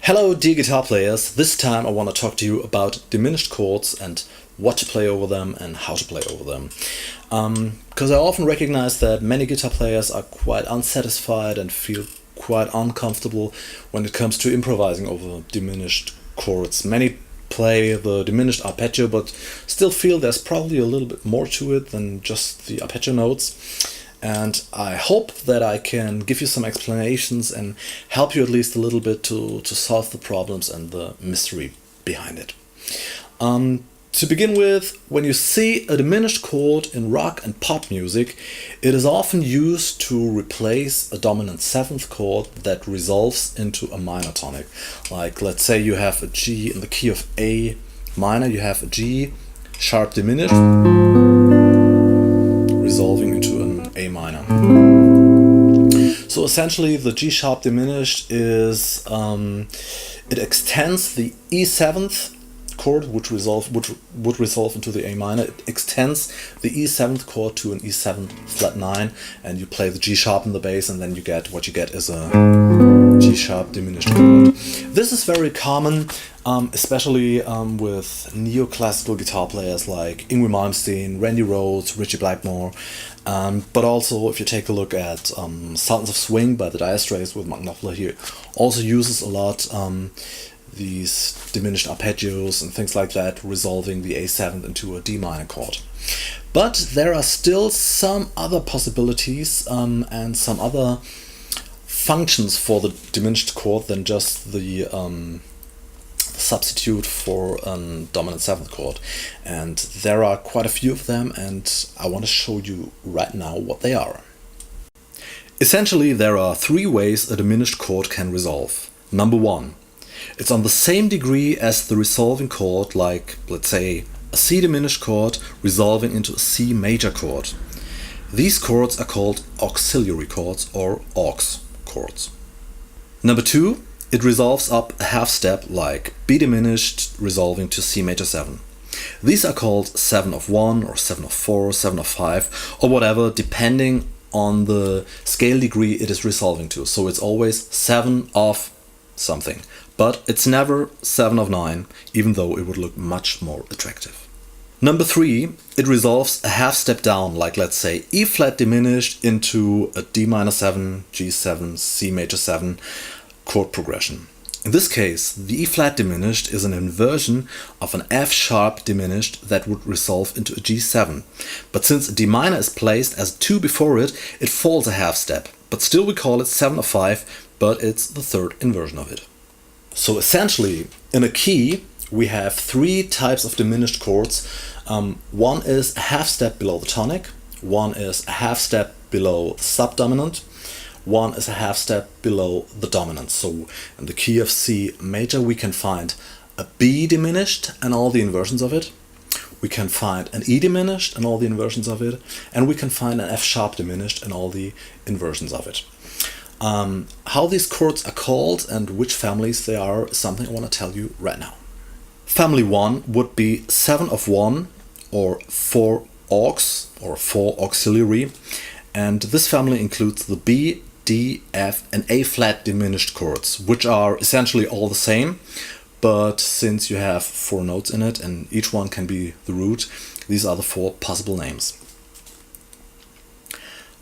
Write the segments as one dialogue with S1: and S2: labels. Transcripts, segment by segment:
S1: Hello dear guitar players, this time I want to talk to you about diminished chords and what to play over them and how to play over them. Because I often recognize that many guitar players are quite unsatisfied and feel quite uncomfortable when it comes to improvising over diminished chords. Many play the diminished arpeggio but still feel there's probably a little bit more to it than just the arpeggio notes. And I hope that I can give you some explanations and help you at least a little bit to solve the problems and the mystery behind it. To begin with, when you see a diminished chord in rock and pop music, it is often used to replace a dominant seventh chord that resolves into a minor tonic. Like, let's say you have a G in the key of A minor, you have a G sharp diminished, resolving into an A minor. So essentially the G sharp diminished is, it extends the E7th chord, which would resolve into the A minor. It extends the E7th chord to an E7 flat 9, and you play the G sharp in the bass, and then what you get is a G sharp diminished chord. This is very common, especially with neoclassical guitar players like Yngwie Malmsteen, Randy Rhoads, Ritchie Blackmore, but also if you take a look at Sultans of Swing by the Dire Straits with Mark Knopfler here, also uses a lot these diminished arpeggios and things like that, resolving the A7 into a D minor chord. But there are still some other possibilities and some other functions for the diminished chord than just the substitute for a dominant seventh chord. And there are quite a few of them, and I want to show you right now what they are. Essentially, there are three ways a diminished chord can resolve. Number one, it's on the same degree as the resolving chord, like, let's say, a C diminished chord resolving into a C major chord. These chords are called auxiliary chords or aux chords. Number two, it resolves up a half step, like B diminished resolving to C major 7. These are called 7 of 1 or 7 of 4, 7 of 5 or whatever, depending on the scale degree it is resolving to. So it's always 7 of something, but it's never 7 of 9, even though it would look much more attractive. Number three, it resolves a half step down, like let's say E flat diminished into a D minor 7, G7, C major 7 chord progression. In this case, the E flat diminished is an inversion of an F sharp diminished that would resolve into a G7. But since a D minor is placed as 2 before it, it falls a half step. But still we call it 7 of 5, but it's the third inversion of it. So essentially, in a key, we have three types of diminished chords. One is a half step below the tonic, one is a half step below the subdominant, one is a half step below the dominant. So in the key of C major we can find a B diminished and all the inversions of it. We can find an E diminished and all the inversions of it. And we can find an F sharp diminished and all the inversions of it. How these chords are called and which families they are is something I want to tell you right now. Family 1 would be 7 of 1 or 4 aux or 4 auxiliary, and this family includes the B, D, F and A flat diminished chords, which are essentially all the same, but since you have 4 notes in it and each one can be the root, these are the 4 possible names.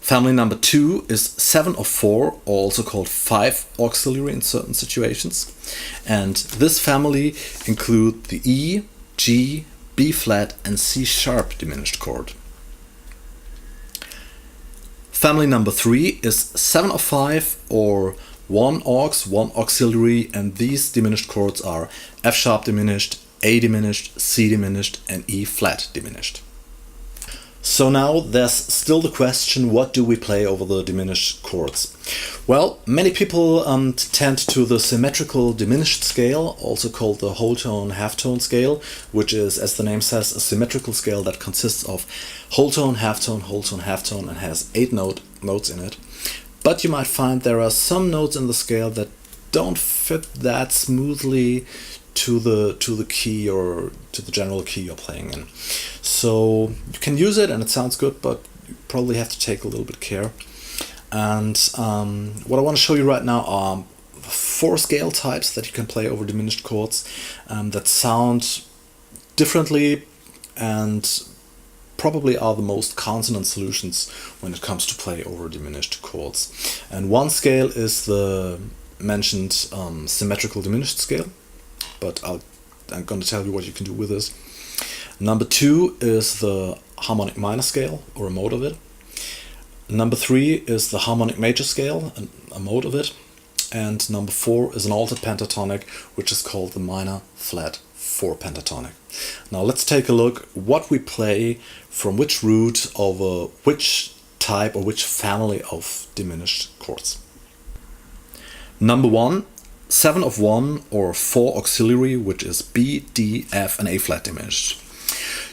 S1: Family number 2 is 7 of 4, also called 5 auxiliary in certain situations. And this family include the E, G, B flat and C sharp diminished chord. Family number 3 is 7 of 5 or 1 aux, 1 auxiliary, and these diminished chords are F sharp diminished, A diminished, C diminished and E flat diminished. So now there's still the question, what do we play over the diminished chords? Well, many people tend to the symmetrical diminished scale, also called the whole tone half tone scale, which is, as the name says, a symmetrical scale that consists of whole tone, half tone, and has 8 notes in it. But you might find there are some notes in the scale that don't fit that smoothly to the key or to the general key you're playing in. So you can use it and it sounds good, but you probably have to take a little bit care. And what I want to show you right now are 4 scale types that you can play over diminished chords that sound differently and probably are the most consonant solutions when it comes to play over diminished chords. And one scale is the mentioned symmetrical diminished scale, but I'm going to tell you what you can do with this. Number 2 is the harmonic minor scale, or a mode of it. Number 3 is the harmonic major scale, a mode of it. And number 4 is an altered pentatonic, which is called the minor flat 4 pentatonic. Now let's take a look what we play from which root over which type or which family of diminished chords. Number 1, 7 of 1 or 4 auxiliary, which is B, D, F and A flat diminished.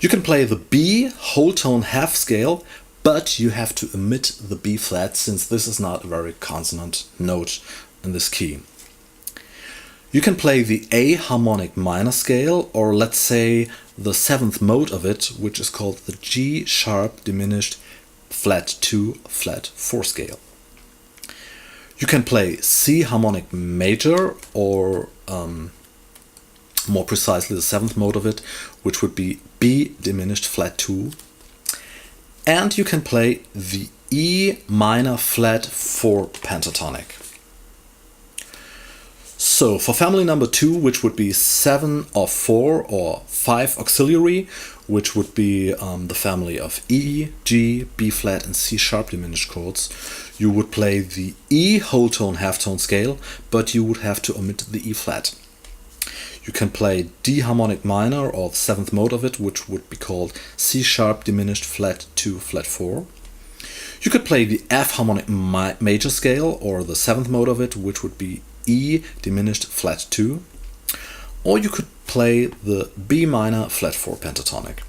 S1: You can play the B whole tone half scale, but you have to omit the B flat since this is not a very consonant note in this key. You can play the A harmonic minor scale, or let's say the 7th mode of it, which is called the G sharp diminished flat 2 flat 4 scale. You can play C harmonic major, or more precisely the 7th mode of it, which would be B diminished flat 2. And you can play the E minor flat 4 pentatonic. So for family number 2, which would be 7 of 4 or 5 auxiliary, which would be the family of E, G, B flat and C sharp diminished chords, you would play the E whole tone halftone scale, but you would have to omit the E flat. You can play D harmonic minor, or the 7th mode of it, which would be called C sharp diminished flat 2 flat 4. You could play the F harmonic major scale, or the 7th mode of it, which would be E diminished flat 2. Or you could play the B minor flat 4 pentatonic.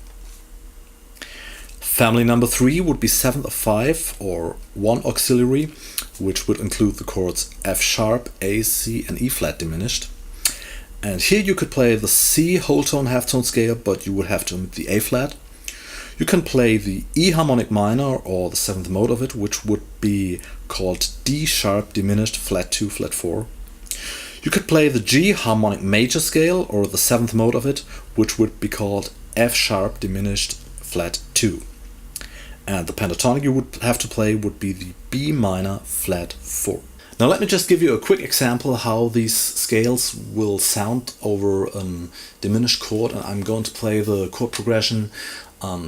S1: Family number 3 would be 7th of 5 or 1 auxiliary, which would include the chords F sharp, A, C and E flat diminished. And here you could play the C whole tone halftone scale, but you would have to omit the A flat. You can play the E harmonic minor, or the 7th mode of it, which would be called D sharp diminished flat 2 flat 4. You could play the G harmonic major scale, or the 7th mode of it, which would be called F sharp diminished flat 2. And the pentatonic you would have to play would be the B minor flat 4. Now let me just give you a quick example how these scales will sound over a diminished chord, and I'm going to play the chord progression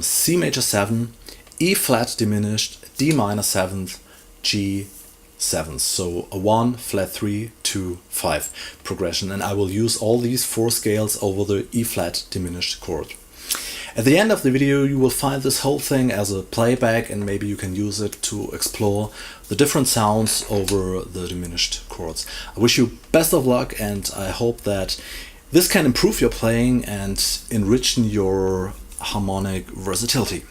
S1: C major 7, E flat diminished, D minor 7th, G 7th. So a 1, flat 3, 2, 5 progression, and I will use all these 4 scales over the E flat diminished chord. At the end of the video you will find this whole thing as a playback, and maybe you can use it to explore the different sounds over the diminished chords. I wish you best of luck, and I hope that this can improve your playing and enrich your harmonic versatility.